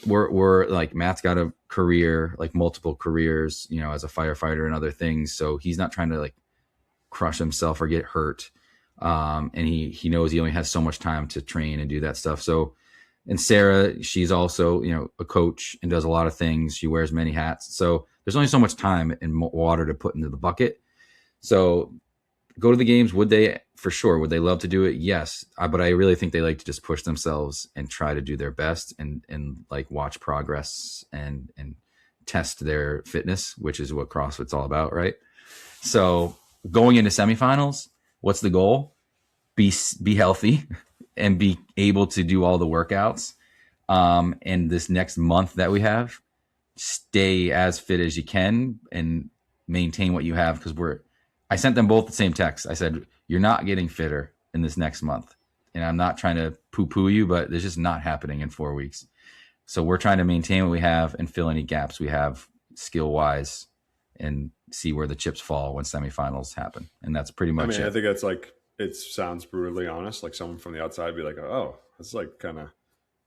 We're like, Matt's got a career, like multiple careers, you know, as a firefighter and other things. So he's not trying to like crush himself or get hurt. And he knows he only has so much time to train and do that stuff. So, and Sarah, she's also, you know, a coach and does a lot of things. She wears many hats. So there's only so much time and water to put into the bucket. So go to the games. Would they? For sure. Would they love to do it? Yes. But I really think they like to just push themselves and try to do their best and like watch progress and test their fitness, which is what CrossFit's all about, right? So going into semifinals, what's the goal? Be healthy and be able to do all the workouts. And this next month that we have, stay as fit as you can and maintain what you have. Because I sent them both the same text. I said, you're not getting fitter in this next month. And I'm not trying to poo-poo you, but it's just not happening in 4 weeks. So we're trying to maintain what we have and fill any gaps we have skill-wise and see where the chips fall when semifinals happen. And that's pretty much it. I think that's like, it sounds brutally honest. Like someone from the outside would be like, oh, that's like kind of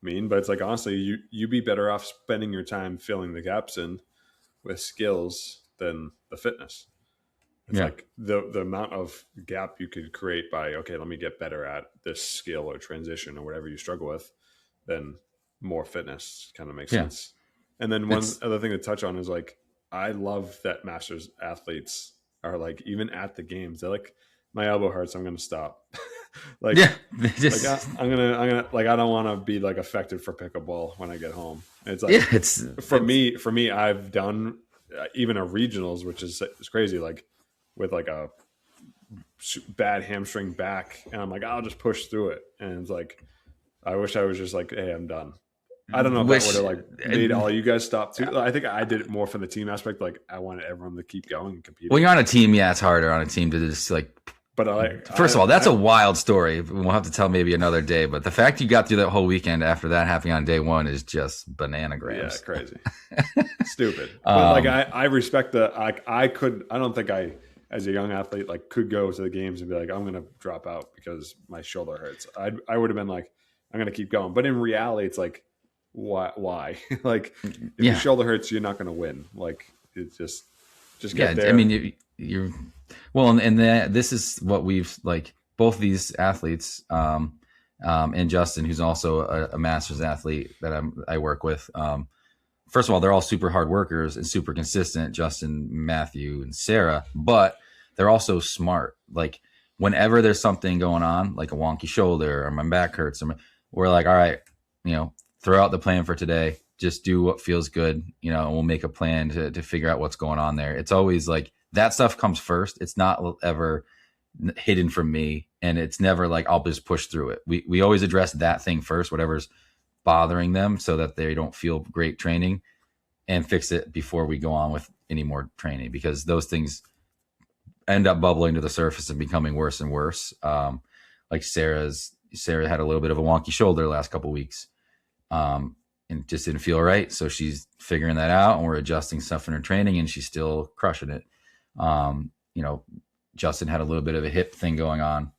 mean. But it's like, honestly, you be better off spending your time filling the gaps in with skills than the fitness. It's like the amount of gap you could create by, okay, let me get better at this skill or transition or whatever you struggle with, then more fitness kind of makes sense. And then one other thing to touch on is like, I love that Masters athletes are like, even at the games, they're like, my elbow hurts, I'm going to stop. I'm gonna like, I don't want to be like affected for pickleball when I get home. It's like, for me, I've done even a regionals, which is crazy. Like, with like a bad hamstring back, and I'm like, I'll just push through it. And it's like, I wish I was just like, hey, I'm done. I don't know if that would have like made all you guys stop too. I think I did it more for the team aspect. Like I wanted everyone to keep going and compete. Well, you're on a team. Yeah, it's harder on a team to just like, but first of all, that's a wild story. We'll have to tell maybe another day, but the fact you got through that whole weekend after that happening on day one is just bananagrams. Yeah, crazy. Stupid. But like, I respect I don't think I as a young athlete, like could go to the games and be like, I'm going to drop out because my shoulder hurts. I would have been like, I'm going to keep going. But in reality, it's like, why? Like if your Yeah. shoulder hurts, you're not going to win. Like it's just Yeah. get I there. mean, you're well, and this is what we've like both these athletes, and Justin, who's also a master's athlete that I work with. First of all, they're all super hard workers and super consistent, Justin, Matthew, and Sarah, but they're also smart. Like whenever there's something going on, like a wonky shoulder or my back hurts, we're like, all right, throw out the plan for today. Just do what feels good, and we'll make a plan to figure out what's going on there. It's always like that stuff comes first. It's not ever hidden from me. And it's never like, I'll just push through it. We always address that thing first, whatever's bothering them so that they don't feel great training, and fix it before we go on with any more training, because those things end up bubbling to the surface and becoming worse and worse. Like Sarah had a little bit of a wonky shoulder the last couple of weeks, and just didn't feel right. So she's figuring that out, and we're adjusting stuff in her training, and she's still crushing it. Justin had a little bit of a hip thing going on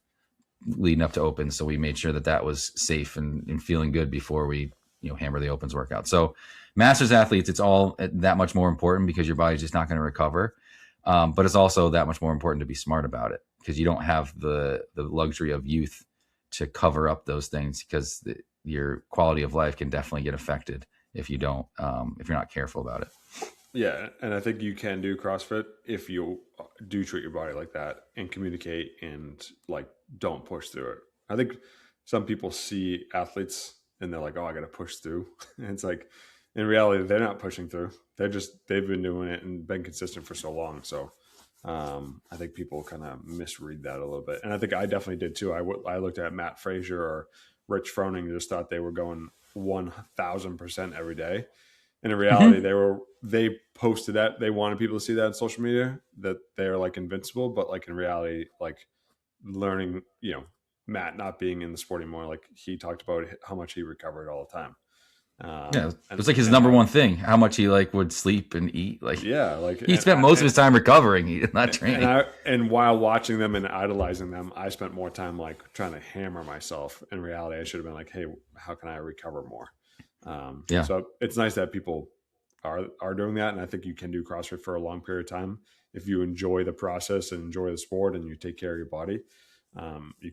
leading up to Open, so we made sure that was safe and feeling good before we hammer the Opens workout. So masters athletes, it's all that much more important because your body's just not going to recover, but it's also that much more important to be smart about it, because you don't have the luxury of youth to cover up those things, because your quality of life can definitely get affected if you don't if you're not careful about it. Yeah, and I think you can do CrossFit if you do treat your body like that and communicate and like don't push through it. I think some people see athletes and they're like, "Oh, I got to push through." And it's like in reality, they're not pushing through. They've been doing it and been consistent for so long. So I think people kind of misread that a little bit, and I think I definitely did too. I looked at Matt Frazier or Rich Froning and just thought they were going 1,000% every day. And in reality, they posted that, they wanted people to see that on social media, that they're like invincible, but like in reality, like learning, Matt not being in the sport anymore, like he talked about how much he recovered all the time. Yeah, And it's like his and number how one thing, how much he would sleep and eat. Like yeah, like he spent most of his time recovering, not training. and while watching them and idolizing them, I spent more time like trying to hammer myself. In reality, I should have been like, hey, how can I recover more? Yeah. So it's nice that people are doing that, and I think you can do CrossFit for a long period of time if you enjoy the process and enjoy the sport and you take care of your body. You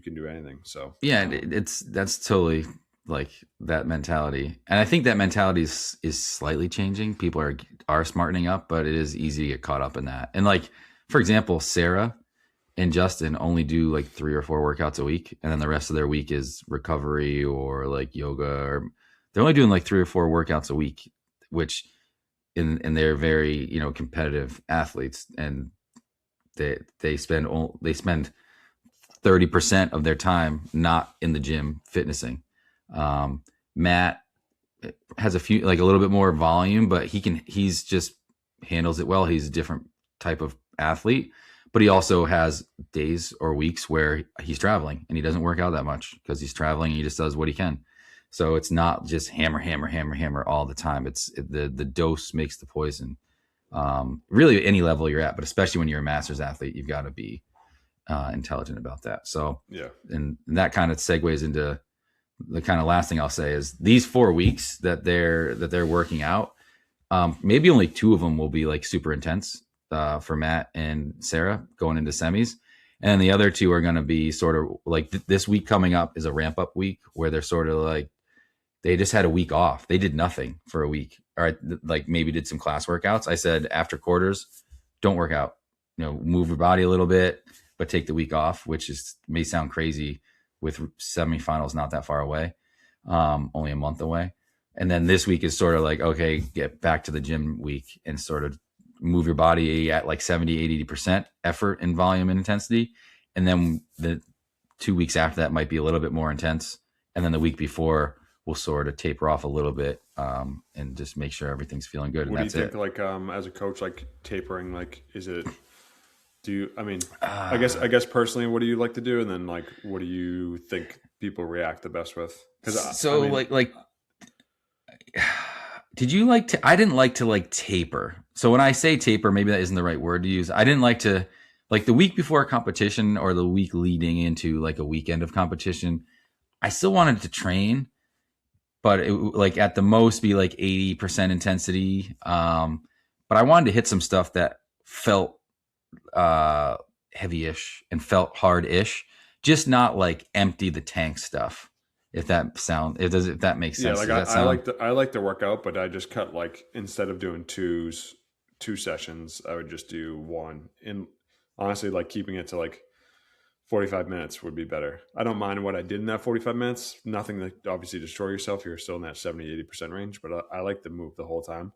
can do anything. So Yeah, that's totally like that mentality, and I think that mentality is slightly changing. People are smartening up, but it is easy to get caught up in that. And like, for example, Sarah and Justin only do like 3 or 4 workouts a week, and then the rest of their week is recovery or like yoga, or they're only doing like 3 or 4 workouts a week, which in they're very competitive athletes, and they spend 30% of their time not in the gym fitnessing. Matt has a little bit more volume, but he's just handles it well. He's a different type of athlete, but he also has days or weeks where he's traveling and he doesn't work out that much because he's traveling and he just does what he can. So it's not just hammer all the time. The dose makes the poison. Really any level you're at, but especially when you're a master's athlete, you've got to be intelligent about that. So yeah, and that kind of segues into the kind of last thing I'll say is these 4 weeks that they're working out, maybe only 2 of them will be like super intense for Matt and Sarah going into semis, and the other 2 are going to be sort of like this week coming up is a ramp up week where they're sort of like they just had a week off. They did nothing for a week, or like maybe did some class workouts. I said after quarters, don't work out. Move your body a little bit, but take the week off, which may sound crazy with semifinals not that far away, only a month away. And then this week is sort of like, okay, get back to the gym week and sort of move your body at like 70, 80% effort and volume and intensity. And then the 2 weeks after that might be a little bit more intense. And then the week before we'll sort of taper off a little bit and just make sure everything's feeling good. What And do you that's think, it. like as a coach, like tapering, like is it? I guess personally, what do you like to do, and then like what do you think people react the best with? Because So like Did you like to? I didn't like to like taper. So when I say taper, maybe that isn't the right word to use. I didn't like to like the week before a competition or the week leading into like a weekend of competition. I still wanted to train, but it like at the most be like 80% intensity. But I wanted to hit some stuff that felt uh, heavy-ish and felt hard-ish, just not like empty the tank stuff. If that makes Yeah, sense. like Does that sound? I like to work out, but I just cut like instead of doing two sessions, I would just do one. And honestly, like keeping it to like 45 minutes would be better. I don't mind what I did in that 45 minutes. Nothing that obviously destroy yourself. You're still in that 70-80% range, but I like to move the whole time.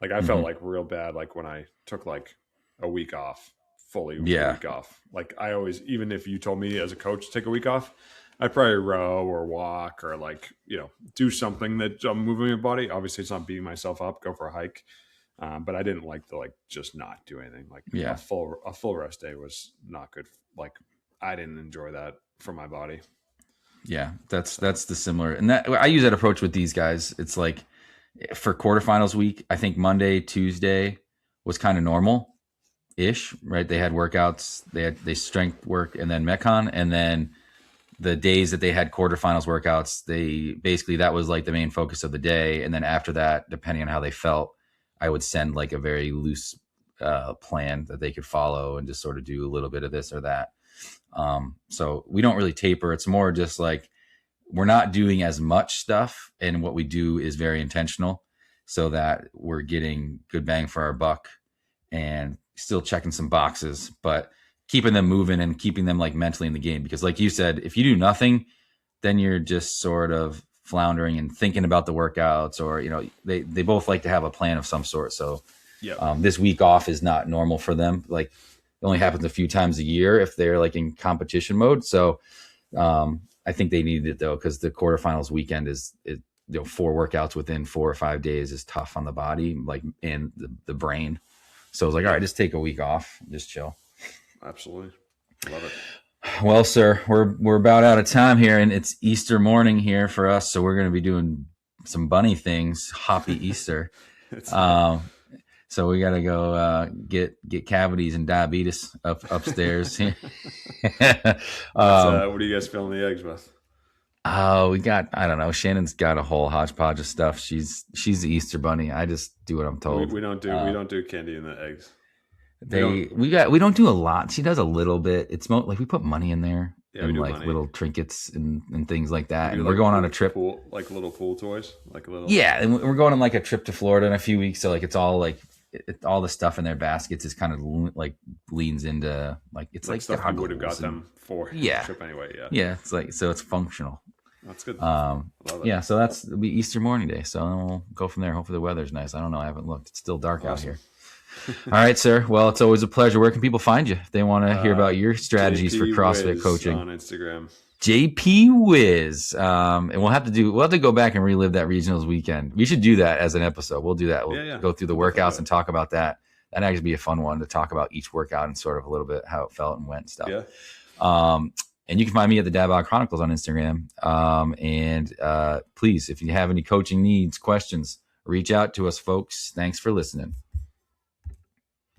Like I felt Mhm. like real bad like when I took like a week off, fully a Yeah. week off. Like I always, even if you told me as a coach to take a week off, I'd probably row or walk or like, do something that I'm moving my body. Obviously it's not beating myself up, go for a hike. But I didn't like to like just not do anything. Like Yeah. a full rest day was not good. Like I didn't enjoy that for my body. Yeah. That's So the similar, and that I use that approach with these guys. It's like for quarterfinals week, I think Monday, Tuesday was kind of normal ish, right? They had workouts, they strength work, and then metcon, and then the days that they had quarterfinals workouts, they basically that was like the main focus of the day. And then after that, depending on how they felt, I would send like a very loose plan that they could follow and just sort of do a little bit of this or that. So we don't really taper. It's more just like we're not doing as much stuff, and what we do is very intentional, so that we're getting good bang for our buck and still checking some boxes, but keeping them moving and keeping them like mentally in the game. Because like you said, if you do nothing, then you're just sort of floundering and thinking about the workouts, or they both like to have a plan of some sort. So yeah, this week off is not normal for them. Like it only happens a few times a year if they're like in competition mode. So I think they needed it though, because the quarterfinals weekend is 4 workouts within 4 or 5 days is tough on the body, like, and the brain. So I was like, all right, just take a week off, just chill. absolutely. Love it. Well, sir, we're about out of time here, and it's Easter morning here for us, so we're going to be doing some bunny things. Happy Easter! It's, So we got to go get cavities and diabetes upstairs. what do you guys fill in the eggs with? Oh, we got, I don't know. Shannon's got a whole hodgepodge of stuff. She's the Easter bunny. I just do what I'm told. We don't do candy in the eggs. We don't do a lot. She does a little bit. It's like we put money in there, Yeah, we and do like money. little trinkets and things like that. We do And we're like going on a trip. like little pool toys, like a little. Yeah, and we're going on like a trip to Florida in a few weeks. So like it's all like all the stuff in their baskets is kind of like leans into like it's like stuff you would have got them for yeah, the trip anyway. Yeah, yeah. It's like, so it's functional. that's good. Love it. Yeah, so it'll be Easter morning day. So we'll go from there. Hopefully the weather's nice. I don't know. I haven't looked. It's still dark out here. All right, sir. Well, it's always a pleasure. Where can people find you if they want to hear about your strategies for CrossFit Wiz coaching? on Instagram. JP Wiz. And we'll have to go back and relive that regionals weekend. We should do that as an episode. We'll do that. We'll go through the workouts and talk about that. That'd actually be a fun one to talk about each workout and sort of a little bit how it felt and went and stuff. Yeah. And you can find me at the Dad Bod Chronicles on Instagram. And please, if you have any coaching needs, questions, reach out to us, folks. Thanks for listening.